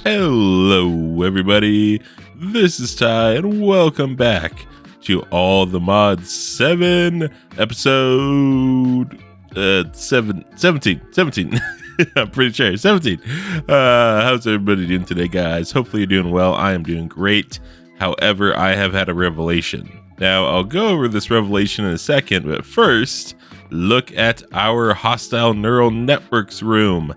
Hello, everybody. This is Ty, and welcome back to All the Mods 7, episode 17. I'm pretty sure 17. How's everybody doing today, guys? Hopefully you're doing well. I am doing great. However, I have had a revelation. Now, I'll go over this revelation in a second, but first, look at our hostile neural networks room.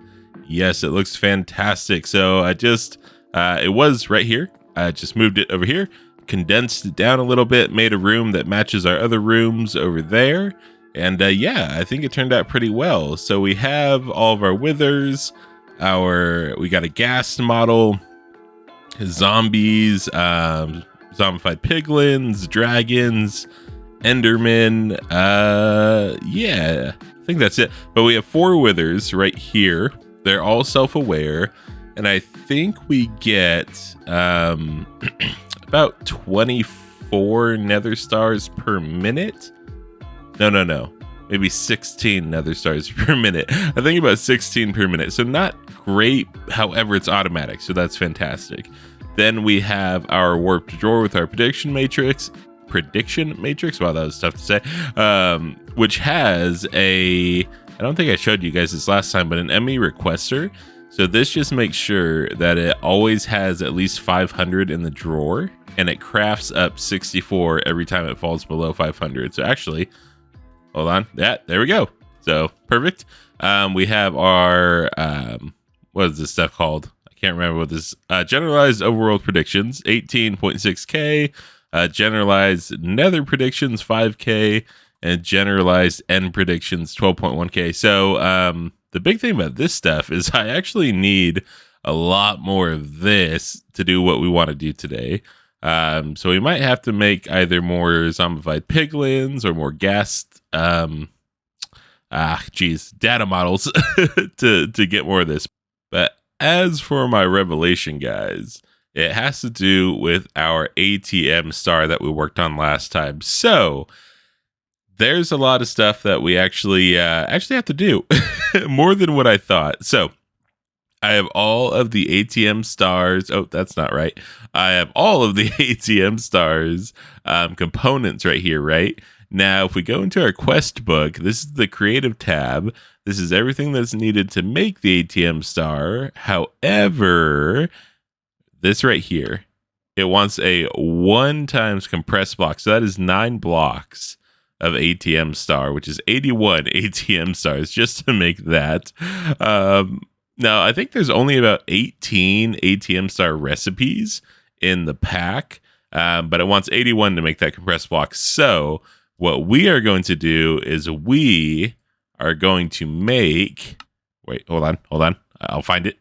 Yes, it looks fantastic. So it was right here. I just moved it over here, condensed it down a little bit, made a room that matches our other rooms over there. And yeah, I think it turned out pretty well. So we have all of our withers, we got a ghast model, zombies, zombified piglins, dragons, endermen. Yeah, I think that's it. But we have 4 withers right here. They're all self-aware, and I think we get about 24 nether stars per minute. No. Maybe 16 nether stars per minute. I think about 16 per minute. So not great. However, it's automatic, so that's fantastic. Then we have our warped drawer with our prediction matrix. Wow, that was tough to say. Which has I don't think I showed you guys this last time, but an ME requester. So this just makes sure that it always has at least 500 in the drawer, and it crafts up 64 every time it falls below 500. So actually, hold on. Yeah, there we go. So perfect. We have our, what is this stuff called? I can't remember what this, generalized overworld predictions, 18.6K, generalized nether predictions, 5K, and generalized end predictions 12.1K. So the big thing about this stuff is I actually need a lot more of this to do what we want to do today. So we might have to make either more zombified piglins or more ghast data models to get more of this. But as for my revelation, guys, it has to do with our ATM Star that we worked on last time. So there's a lot of stuff that we actually have to do, more than what I thought. So I have all of the ATM Stars. Oh, that's not right. I have all of the ATM Stars components right here, right? Now, if we go into our quest book, this is the creative tab. This is everything that's needed to make the ATM Star. However, this right here, it wants a 1 times compressed block. So that is 9 blocks of ATM Star, which is 81 ATM Stars just to make that. Now, I think there's only about 18 ATM Star recipes in the pack, but it wants 81 to make that compressed block. So what we are going to do is we are going to make... Wait, hold on. I'll find it.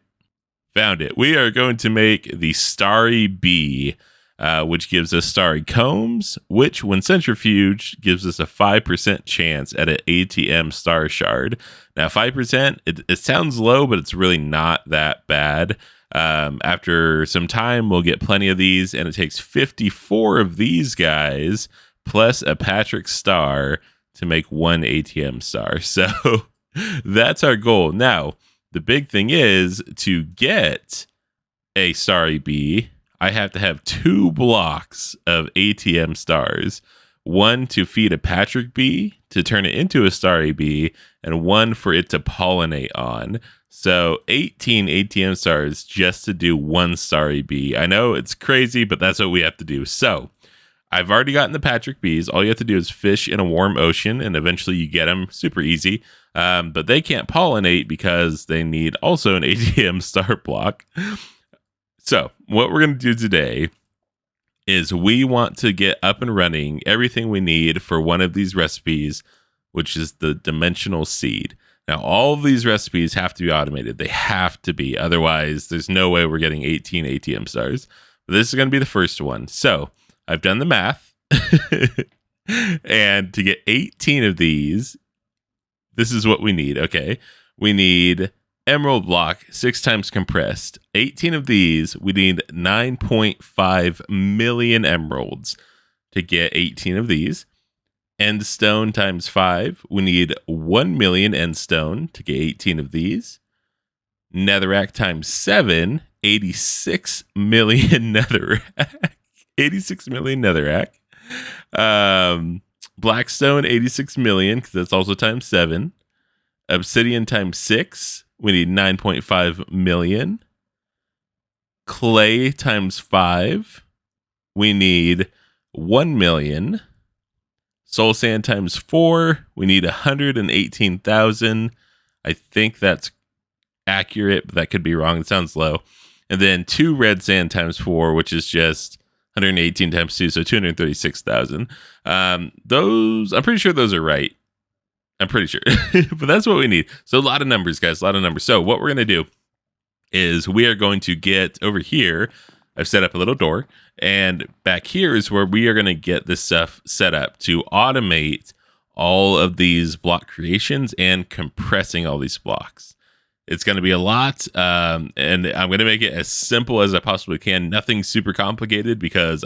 Found it. We are going to make the Starry Bee, which gives us starry combs, which when centrifuged gives us a 5% chance at an ATM Star shard. Now 5%, it sounds low, but it's really not that bad. After some time, we'll get plenty of these, and it takes 54 of these guys plus a Patrick Star to make 1 ATM Star. So that's our goal. Now, the big thing is to get a Starry Bee, I have to have 2 blocks of ATM Stars, 1 to feed a Patrick Bee to turn it into a Starry Bee, and 1 for it to pollinate on. So 18 ATM Stars just to do 1 Starry Bee. I know it's crazy, but that's what we have to do. So I've already gotten the Patrick Bees. All you have to do is fish in a warm ocean, and eventually you get them. Super easy. But they can't pollinate because they need also an ATM Star block. So what we're going to do today is we want to get up and running everything we need for one of these recipes, which is the dimensional seed. Now, all of these recipes have to be automated. They have to be. Otherwise, there's no way we're getting 18 ATM Stars. But this is going to be the first one. So I've done the math. And to get 18 of these, this is what we need. Okay. We need emerald block 6 times compressed. 18 of these, we need 9.5 million emeralds to get 18 of these. End stone times 5, we need 1 million end stone to get 18 of these. Netherrack times 7, 86 million netherrack. 86 million netherrack. Blackstone, 86 million, because that's also times 7. Obsidian times 6. We need 9.5 million. Clay times 5. We need 1 million. Soul sand times 4. We need 118,000. I think that's accurate, but that could be wrong. It sounds low. And then 2 red sand times 4, which is just 118 times 2, so 236,000. Those, I'm pretty sure those are right. I'm pretty sure. But that's what we need. So a lot of numbers, guys, a lot of numbers. So what we're going to do is we are going to get over here. I've set up a little door, and back here is where we are going to get this stuff set up to automate all of these block creations and compressing all these blocks. It's going to be a lot, and I'm going to make it as simple as I possibly can. Nothing super complicated, because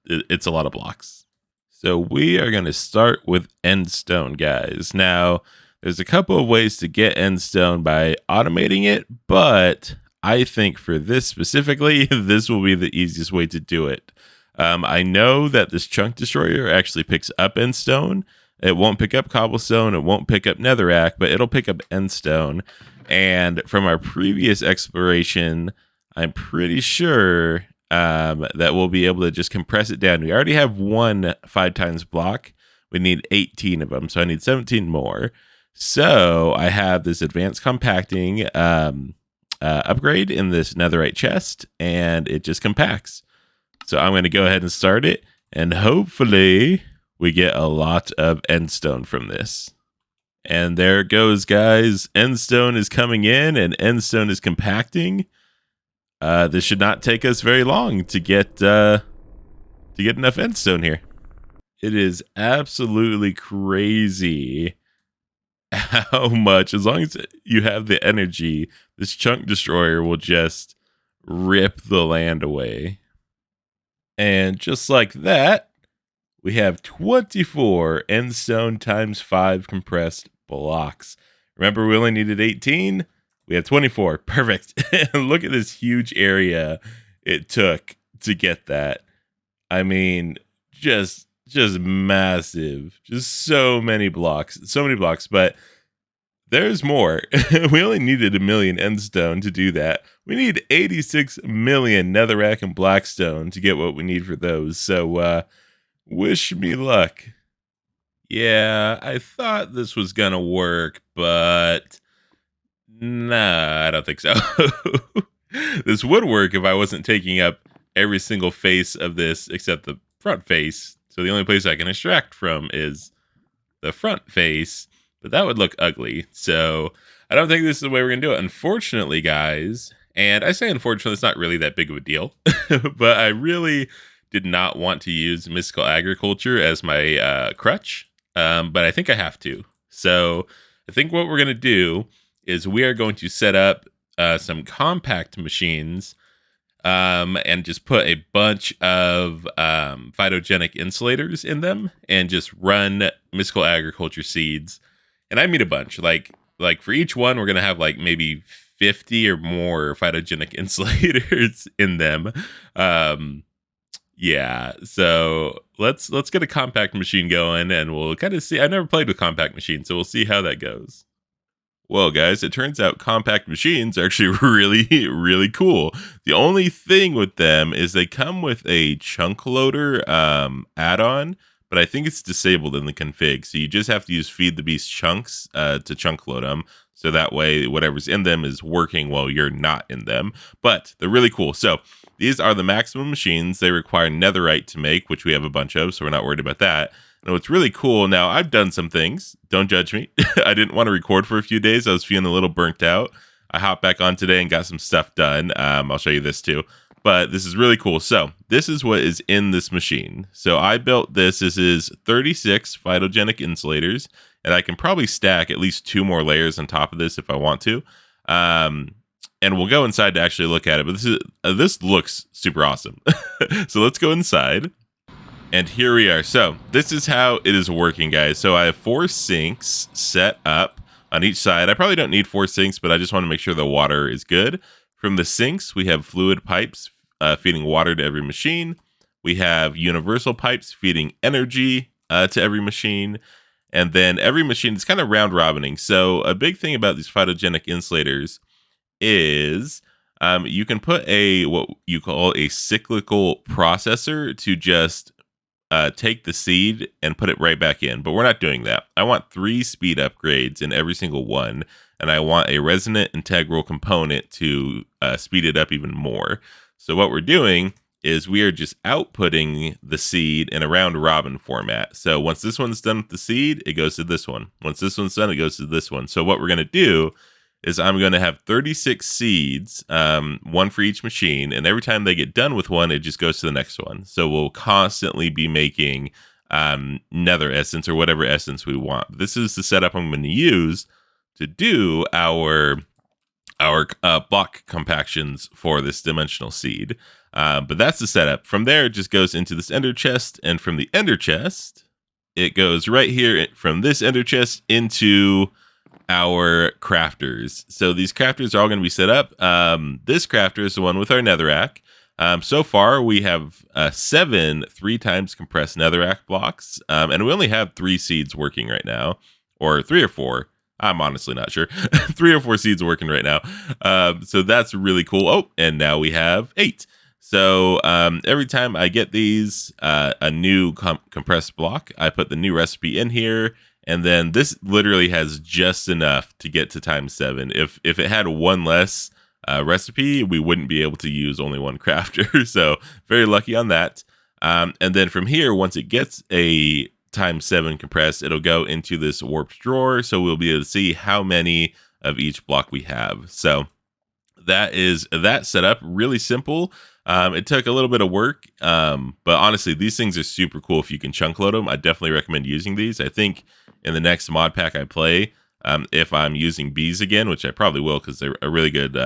it's a lot of blocks. So we are going to start with endstone, guys. Now, there's a couple of ways to get endstone by automating it, but I think for this specifically, this will be the easiest way to do it. I know that this chunk destroyer actually picks up endstone. It won't pick up cobblestone. It won't pick up netherrack, but it'll pick up endstone. And from our previous exploration, I'm pretty sure that we'll be able to just compress it down. We already have one 5 times block. We need 18 of them, so I need 17 more. So I have this advanced compacting upgrade in this netherite chest, and it just compacts. So I'm going to go ahead and start it, and hopefully we get a lot of endstone from this. And there it goes, guys. Endstone is coming in, and endstone is compacting. This should not take us very long to get enough endstone here. It is absolutely crazy how much, as long as you have the energy, this chunk destroyer will just rip the land away. And just like that, we have 24 endstone times 5 compressed blocks. Remember, we only needed 18. We have 24. Perfect. Look at this huge area it took to get that. I mean, just massive. Just so many blocks. But there's more. We only needed 1 million endstone to do that. We need 86 million netherrack and blackstone to get what we need for those. So, wish me luck. Yeah, I thought this was gonna work, but nah, I don't think so. This would work if I wasn't taking up every single face of this except the front face. So the only place I can extract from is the front face, but that would look ugly. So I don't think this is the way we're gonna do it. Unfortunately, guys, and I say unfortunately, it's not really that big of a deal, but I really did not want to use mystical agriculture as my crutch, but I think I have to. So I think what we're going to do is we are going to set up some compact machines and just put a bunch of phytogenic insulators in them and just run mystical agriculture seeds. And I mean a bunch. Like for each one, we're going to have like maybe 50 or more phytogenic insulators in them. Yeah, so let's get a compact machine going, and we'll kind of see. I've never played with compact machines, so we'll see how that goes. Well, guys, it turns out compact machines are actually really, really cool. The only thing with them is they come with a chunk loader add-on, but I think it's disabled in the config. So you just have to use feed the beast chunks to chunk load them. So that way, whatever's in them is working while you're not in them. But they're really cool. So these are the maximum machines. They require netherite to make, which we have a bunch of, so we're not worried about that. And what's really cool, now I've done some things. Don't judge me. I didn't want to record for a few days. I was feeling a little burnt out. I hopped back on today and got some stuff done. I'll show you this too. But this is really cool. So this is what is in this machine. So I built this. This is 36 phytogenic insulators. And I can probably stack at least 2 more layers on top of this if I want to. And we'll go inside to actually look at it. But this looks super awesome. So let's go inside. And here we are. So this is how it is working, guys. So I have 4 sinks set up on each side. I probably don't need 4 sinks, but I just want to make sure the water is good From the sinks, we have fluid pipes feeding water to every machine. We have universal pipes feeding energy to every machine. And then every machine is kind of round robining. So a big thing about these phytogenic insulators is you can put what you call a cyclical processor to just take the seed and put it right back in. But we're not doing that. I want 3 speed upgrades in every single one. And I want a resonant integral component to speed it up even more. So what we're doing is we are just outputting the seed in a round robin format. So once this one's done with the seed, it goes to this one. Once this one's done, it goes to this one. So what we're going to do is I'm going to have 36 seeds, one for each machine. And every time they get done with one, it just goes to the next one. So we'll constantly be making nether essence or whatever essence we want. This is the setup I'm going to use to do our block compactions for this dimensional seed. But that's the setup. From there, it just goes into this ender chest. And from the ender chest, it goes right here from this ender chest into our crafters. So these crafters are all going to be set up. This crafter is the one with our netherrack. So far, we have 7 3x compressed netherrack blocks. And we only have 3 seeds working right now. Or 3 or 4. I'm honestly not sure. 3 or 4 seeds working right now. So that's really cool. Oh, and now we have 8. So every time I get these, a new compressed block, I put the new recipe in here. And then this literally has just enough to get to ×7. If it had one less recipe, we wouldn't be able to use only one crafter. So very lucky on that. And then from here, once it gets a ×7 compressed, it'll go into this warped drawer. So we'll be able to see how many of each block we have. So that is that setup. Really simple. It took a little bit of work, but honestly, these things are super cool if you can chunk load them. I definitely recommend using these. I think in the next mod pack I play, if I'm using bees again, which I probably will because they're a really good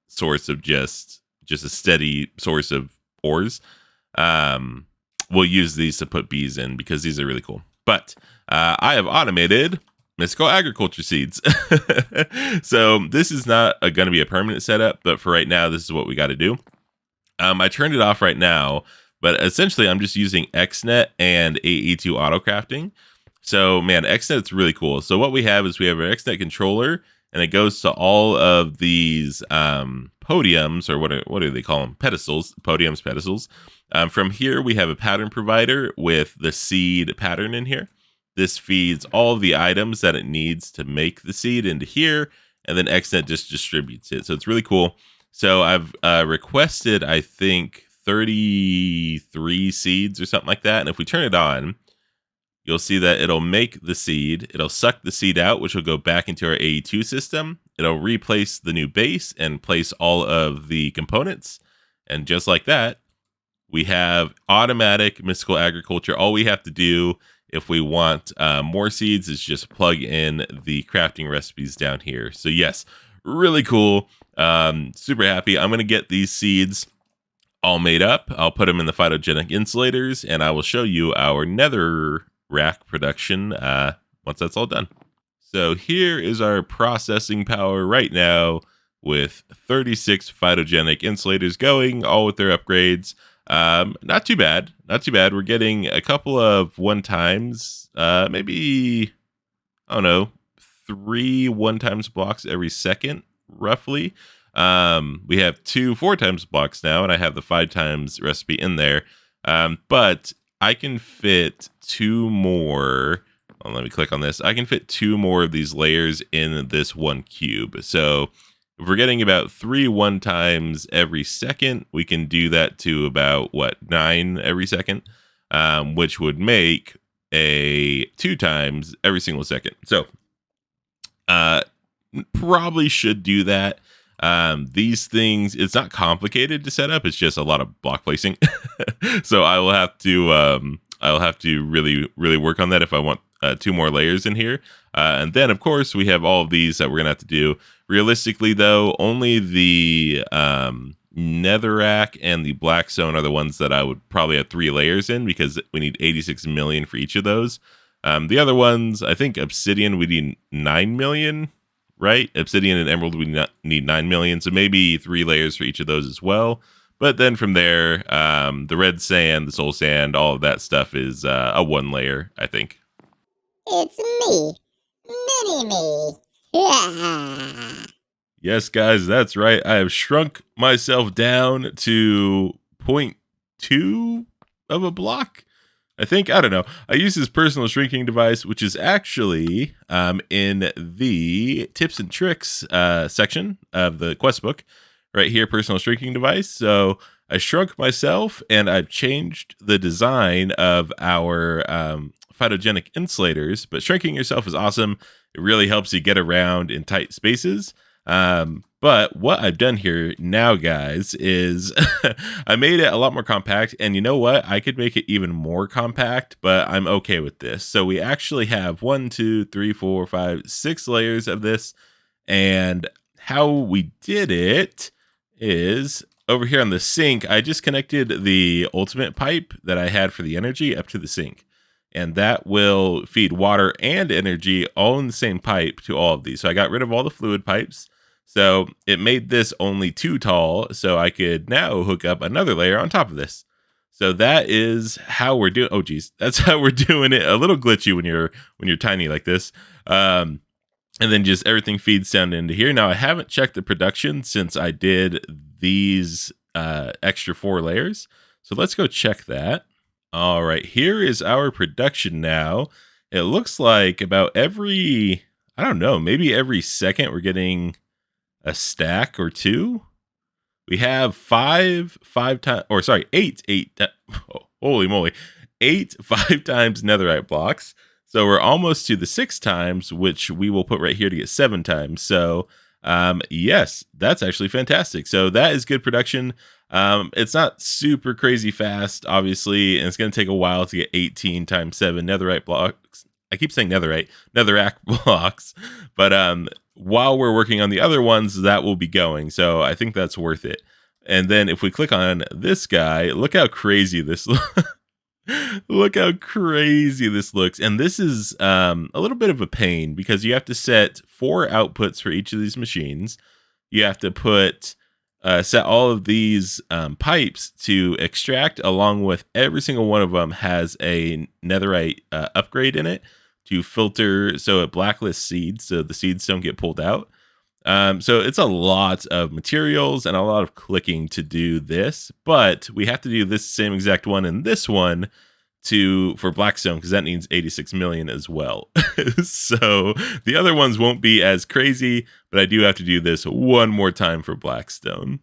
source of just a steady source of ores, we'll use these to put bees in because these are really cool. But I have automated mystical agriculture seeds. So this is not going to be a permanent setup, but for right now, this is what we got to do. I turned it off right now, but essentially I'm just using XNet and AE2 auto crafting. So man, XNet's really cool. So what we have is we have our XNet controller, and it goes to all of these podiums, or what do they call them? Pedestals, podiums, pedestals. From here, we have a pattern provider with the seed pattern in here. This feeds all of the items that it needs to make the seed into here, and then XNet just distributes it. So it's really cool. So I've requested, I think, 33 seeds or something like that. And if we turn it on, you'll see that it'll make the seed. It'll suck the seed out, which will go back into our AE2 system. It'll replace the new base and place all of the components. And just like that, we have automatic mystical agriculture. All we have to do if we want more seeds is just plug in the crafting recipes down here. So yes, really cool. Super happy. I'm going to get these seeds all made up. I'll put them in the phytogenic insulators, and I will show you our nether rack production once that's all done. So here is our processing power right now with 36 phytogenic insulators going, all with their upgrades. Not too bad. Not too bad. We're getting a couple of one-times, maybe, I don't know, 3 one-times blocks every second, roughly. We have 2 4-times blocks now, and I have the 5-times recipe in there. But I can fit 2 more. Oh, let me click on this. I can fit 2 more of these layers in this one cube. So if we're getting about 3 one-times every second, we can do that to about, 9 every second, which would make a 2-times every single second. So probably should do that. These things, it's not complicated to set up. It's just a lot of block placing. So I will have to really, really work on that if I want 2 more layers in here. And then of course we have all of these that we're gonna have to do. Realistically though, only the netherrack and the black stone are the ones that I would probably have 3 layers in, because we need 86 million for each of those. The other ones, I think obsidian we need 9 million. right? Obsidian and emerald, we need 9 million. So maybe 3 layers for each of those as well. But then from there, the red sand, the soul sand, all of that stuff is a 1 layer, I think. It's me, Mini-Me. Yes, guys, that's right. I have shrunk myself down to 0.2 of a block. I think, I don't know. I use this personal shrinking device, which is actually in the tips and tricks section of the quest book. Right here, personal shrinking device. So I shrunk myself and I've changed the design of our phytogenic insulators. But shrinking yourself is awesome. It really helps you get around in tight spaces. But what I've done here now, guys, is I made it a lot more compact. And you know what? I could make it even more compact, but I'm okay with this. So we actually have 1, 2, 3, 4, 5, 6 layers of this. And how we did it is over here on the sink, I just connected the ultimate pipe that I had for the energy up to the sink. And that will feed water and energy all in the same pipe to all of these. So I got rid of all the fluid pipes. So it made this only too tall. So I could now hook up another layer on top of this. So that is how we're doing. Oh, geez. That's how we're doing it. A little glitchy when you're tiny like this. And then just everything feeds down into here. Now, I haven't checked the production since I did these extra 4 layers. So let's go check that. All right, here is our production now. It looks like about every, I don't know, maybe every second we're getting a stack or 2. We have 8, holy moly, 8 5 times netherite blocks. So we're almost to the 6 times, which we will put right here to get 7 times. So yes, that's actually fantastic. So that is good production. It's not super crazy fast, obviously, and it's going to take a while to get 18 times 7 netherite blocks. I keep saying netherrack blocks, but while we're working on the other ones, that will be going. So I think that's worth it. And then if we click on this guy, look how crazy this look how crazy this looks. And this is a little bit of a pain because you have to set 4 outputs for each of these machines. You have to set all of these pipes to extract, along with every single one of them has a netherite upgrade in it to filter so it blacklists seeds so the seeds don't get pulled out. So it's a lot of materials and a lot of clicking to do this, but we have to do this same exact one and this one for Blackstone because that needs 86 million as well. So the other ones won't be as crazy, but I do have to do this one more time for Blackstone.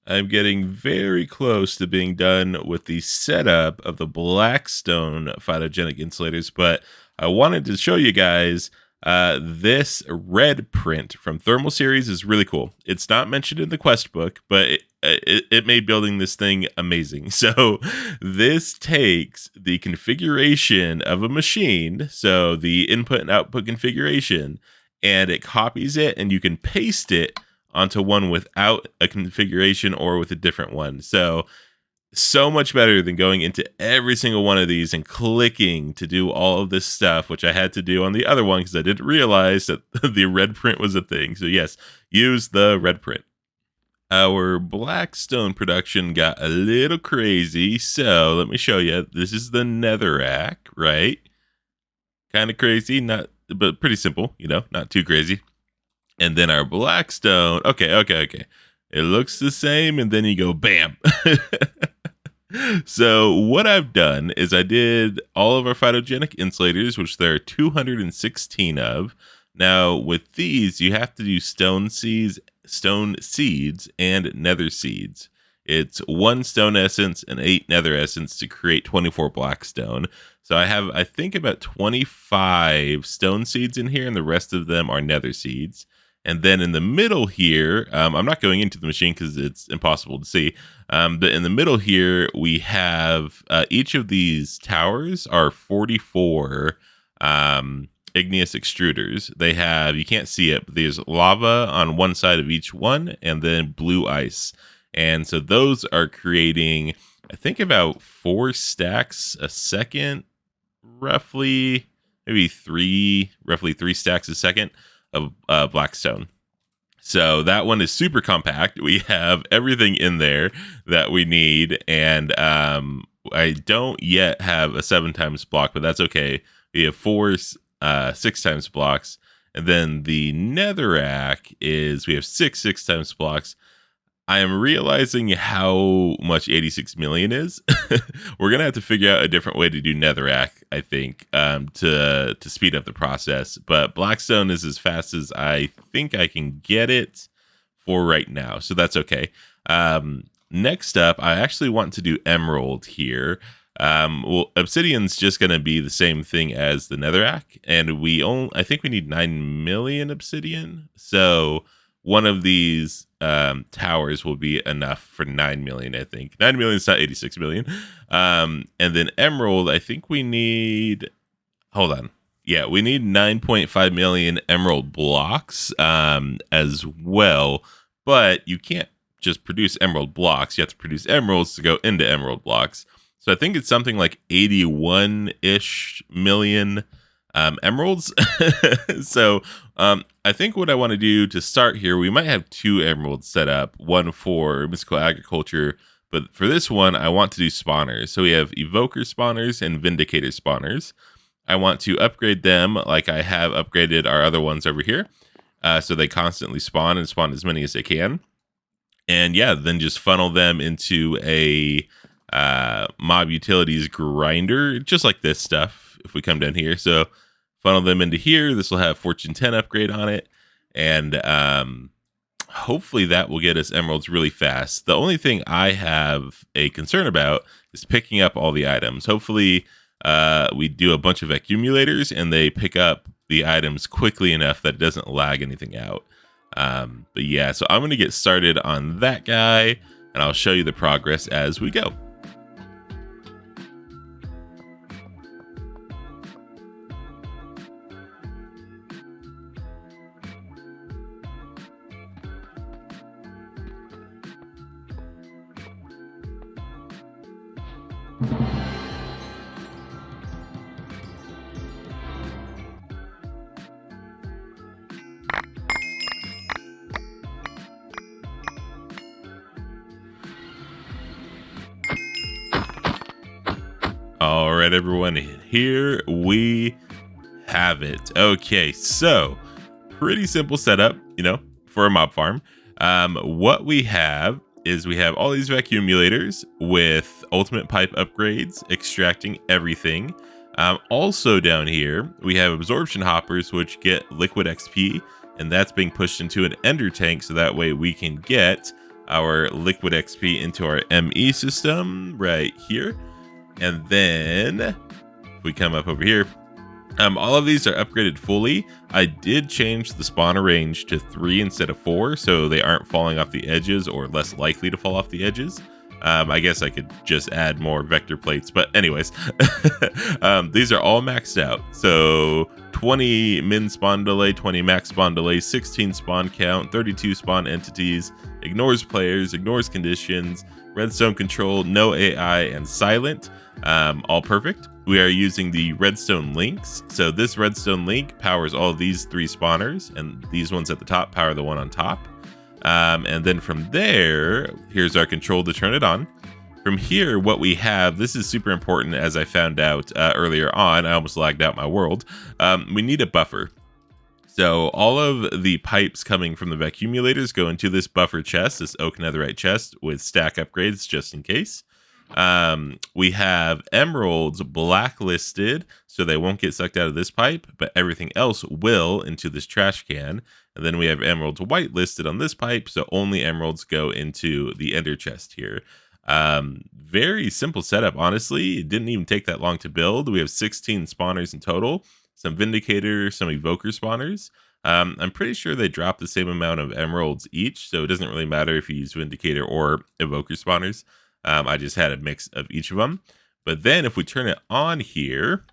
I'm getting very close to being done with the setup of the Blackstone phytogenic insulators, but I wanted to show you guys this red print from Thermal Series is really cool. It's not mentioned in the quest book, but it made building this thing amazing. So this takes the configuration of a machine, so the input and output configuration, and it copies it, and you can paste it onto one without a configuration or with a different one. So much better than going into every single one of these and clicking to do all of this stuff, which I had to do on the other one because I didn't realize that the red print was a thing. So yes, use the red print. Our Blackstone production got a little crazy. So let me show you. This is the netherrack, right? Kind of crazy, but pretty simple, not too crazy. And then our Blackstone. Okay. It looks the same, and then you go bam. So what I've done is I did all of our phytogenic insulators, which there are 216 of. Now with these, you have to do stone seeds, and nether seeds. It's 1 stone essence and 8 nether essence to create 24 blackstone. So I have, I think, about 25 stone seeds in here, and the rest of them are nether seeds. And then in the middle here, I'm not going into the machine because it's impossible to see. But in the middle here, we have each of these towers are 44 igneous extruders. They have, you can't see it, but there's lava on one side of each one and then blue ice. And so those are creating, I think, about 4 stacks a second, roughly 3 stacks a second. of Blackstone. So that one is super compact. We have everything in there that we need. And I don't yet have a 7 times block, but that's okay. We have 6 times blocks. And then the netherrack is we have 6 times blocks. I am realizing how much 86 million is. We're going to have to figure out a different way to do netherrack, I think, to speed up the process. But Blackstone is as fast as I think I can get it for right now. So that's okay. Next up, I actually want to do emerald here. Obsidian's just going to be the same thing as the netherrack. And I think we need 9 million obsidian. So one of these towers will be enough for 9 million, I think. 9 million is not 86 million. And then emerald, I think we need... Hold on. Yeah, we need 9.5 million emerald blocks as well. But you can't just produce emerald blocks. You have to produce emeralds to go into emerald blocks. So I think it's something like 81-ish million emeralds. So I think what I want to do to start here, we might have 2 emeralds set up, one for mystical agriculture, but for this one I want to do spawners. So we have evoker spawners and vindicator spawners. I want to upgrade them like I have upgraded our other ones over here, so they constantly spawn and spawn as many as they can. And yeah, then just funnel them into a mob utilities grinder, just like this stuff. If we come down here, so funnel them into here. This will have Fortune 10 upgrade on it. And hopefully that will get us emeralds really fast. The only thing I have a concern about is picking up all the items. Hopefully we do a bunch of accumulators and they pick up the items quickly enough that it doesn't lag anything out. But yeah, so I'm going to get started on that guy and I'll show you the progress as we go. All right, everyone, here we have it. Okay, so pretty simple setup, for a mob farm. What we have is we have all these accumulators with ultimate pipe upgrades, extracting everything. Also down here, we have absorption hoppers, which get liquid XP, and that's being pushed into an ender tank, so that way we can get our liquid XP into our ME system right here. And then if we come up over here, all of these are upgraded fully. I did change the spawner range to 3 instead of 4, so they aren't falling off the edges or less likely to fall off the edges. I guess I could just add more vector plates, but anyways, these are all maxed out. So 20 min spawn delay, 20 max spawn delay, 16 spawn count, 32 spawn entities, ignores players, ignores conditions, redstone control, no AI, and silent. All perfect. We are using the Redstone Links. So this Redstone Link powers all of these 3 spawners, and these ones at the top power the one on top. And then from there, here's our control to turn it on. From here, what we have, this is super important as I found out earlier on. I almost lagged out my world. We need a buffer. So all of the pipes coming from the accumulators go into this buffer chest, this oak netherite chest with stack upgrades just in case. We have emeralds blacklisted, so they won't get sucked out of this pipe, but everything else will into this trash can. And then we have emeralds whitelisted on this pipe, so only emeralds go into the ender chest here. Very simple setup, honestly. It didn't even take that long to build. We have 16 spawners in total, some vindicator, some evoker spawners. I'm pretty sure they drop the same amount of emeralds each, so it doesn't really matter if you use vindicator or evoker spawners. I just had a mix of each of them. But then if we turn it on here,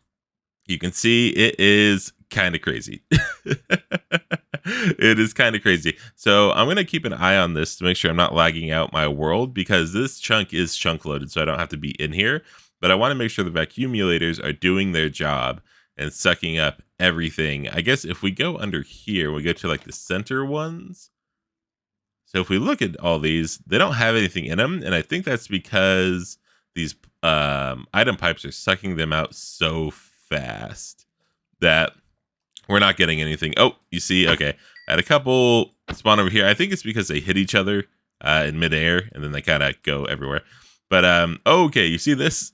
you can see it is kind of crazy. It is kind of crazy. So I'm going to keep an eye on this to make sure I'm not lagging out my world, because this chunk is chunk loaded, so I don't have to be in here. But I want to make sure the accumulators are doing their job. and sucking up everything. I guess if we go under here, we go to like the center ones. So if we look at all these, they don't have anything in them. And I think that's because these item pipes are sucking them out so fast that we're not getting anything. Oh, you see, okay. I had a couple spawn over here. I think it's because they hit each other in midair and then they kind of go everywhere. But okay, you see this?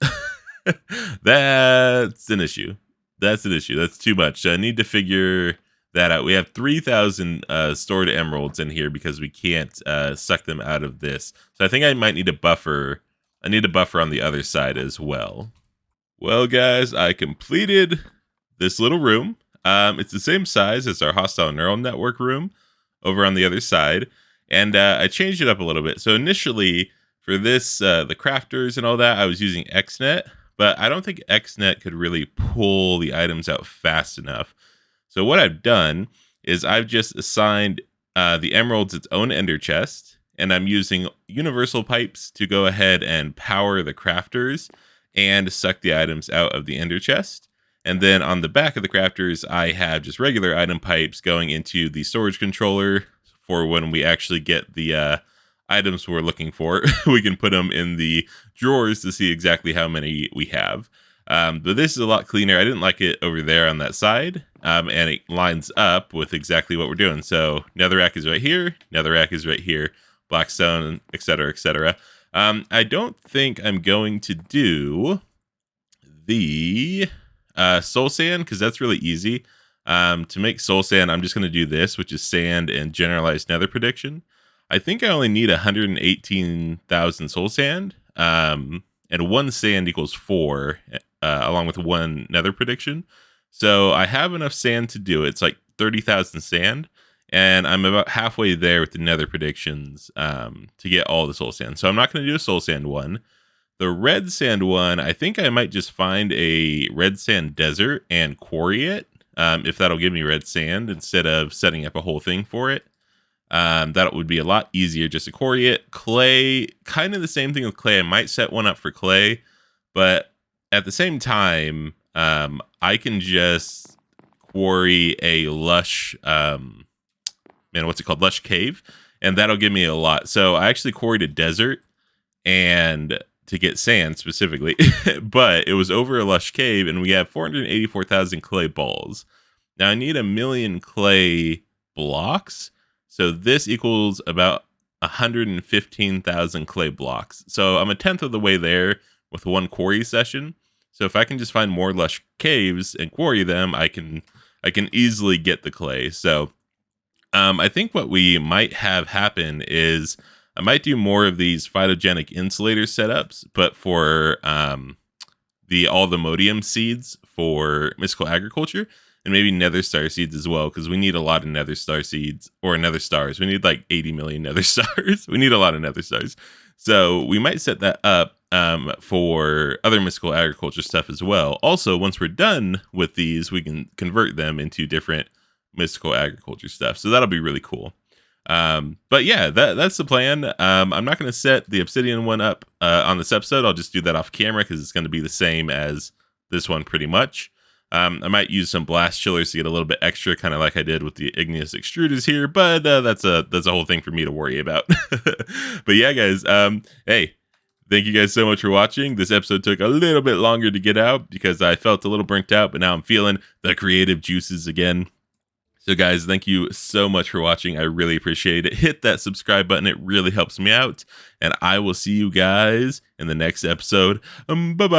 That's an issue. That's an issue. That's too much. So I need to figure that out. We have 3,000 stored emeralds in here because we can't suck them out of this. So I think I might need a buffer. I need a buffer on the other side as well. Well, guys, I completed this little room. It's the same size as our hostile neural network room over on the other side. And I changed it up a little bit. So initially, for this, the crafters and all that, I was using XNet. But I don't think XNet could really pull the items out fast enough. So what I've done is I've just assigned the emeralds its own ender chest. And I'm using universal pipes to go ahead and power the crafters and suck the items out of the ender chest. And then on the back of the crafters, I have just regular item pipes going into the storage controller for when we actually get the items we're looking for. We can put them in the drawers to see exactly how many we have. But this is a lot cleaner. I didn't like it over there on that side. And it lines up with exactly what we're doing. So netherrack is right here. Netherrack is right here. Blackstone, etc., etc. I don't think I'm going to do the soul sand because that's really easy. To make soul sand, I'm just going to do this, which is sand and generalized nether prediction. I think I only need 118,000 soul sand, and one sand equals 4, along with one nether prediction. So I have enough sand to do it. It's like 30,000 sand, and I'm about halfway there with the nether predictions to get all the soul sand. So I'm not going to do a soul sand one. The red sand one, I think I might just find a red sand desert and quarry it, if that'll give me red sand instead of setting up a whole thing for it. That would be a lot easier just to quarry it. Clay, kind of the same thing with clay. I might set one up for clay, but at the same time, I can just quarry a lush, what's it called? Lush cave, and that'll give me a lot. So I actually quarried a desert and to get sand specifically, but it was over a lush cave, and we have 484,000 clay balls. Now I need 1 million clay blocks. So this equals about 115,000 clay blocks. So I'm a tenth of the way there with one quarry session. So if I can just find more lush caves and quarry them, I can easily get the clay. So I think what we might have happen is I might do more of these phytogenic insulator setups, but for all the modium seeds for mystical agriculture. And maybe nether star seeds as well, because we need a lot of nether star seeds or nether stars. We need like 80 million nether stars. We need a lot of nether stars. So we might set that up for other mystical agriculture stuff as well. Also, once we're done with these, we can convert them into different mystical agriculture stuff. So that'll be really cool. But yeah, that's the plan. I'm not going to set the obsidian one up on this episode. I'll just do that off camera because it's going to be the same as this one pretty much. I might use some blast chillers to get a little bit extra, kind of like I did with the igneous extruders here, but that's a whole thing for me to worry about. But yeah, guys, hey, thank you guys so much for watching. This episode took a little bit longer to get out because I felt a little burnt out, but now I'm feeling the creative juices again. So guys, thank you so much for watching. I really appreciate it. Hit that subscribe button. It really helps me out. And I will see you guys in the next episode. Bye-bye.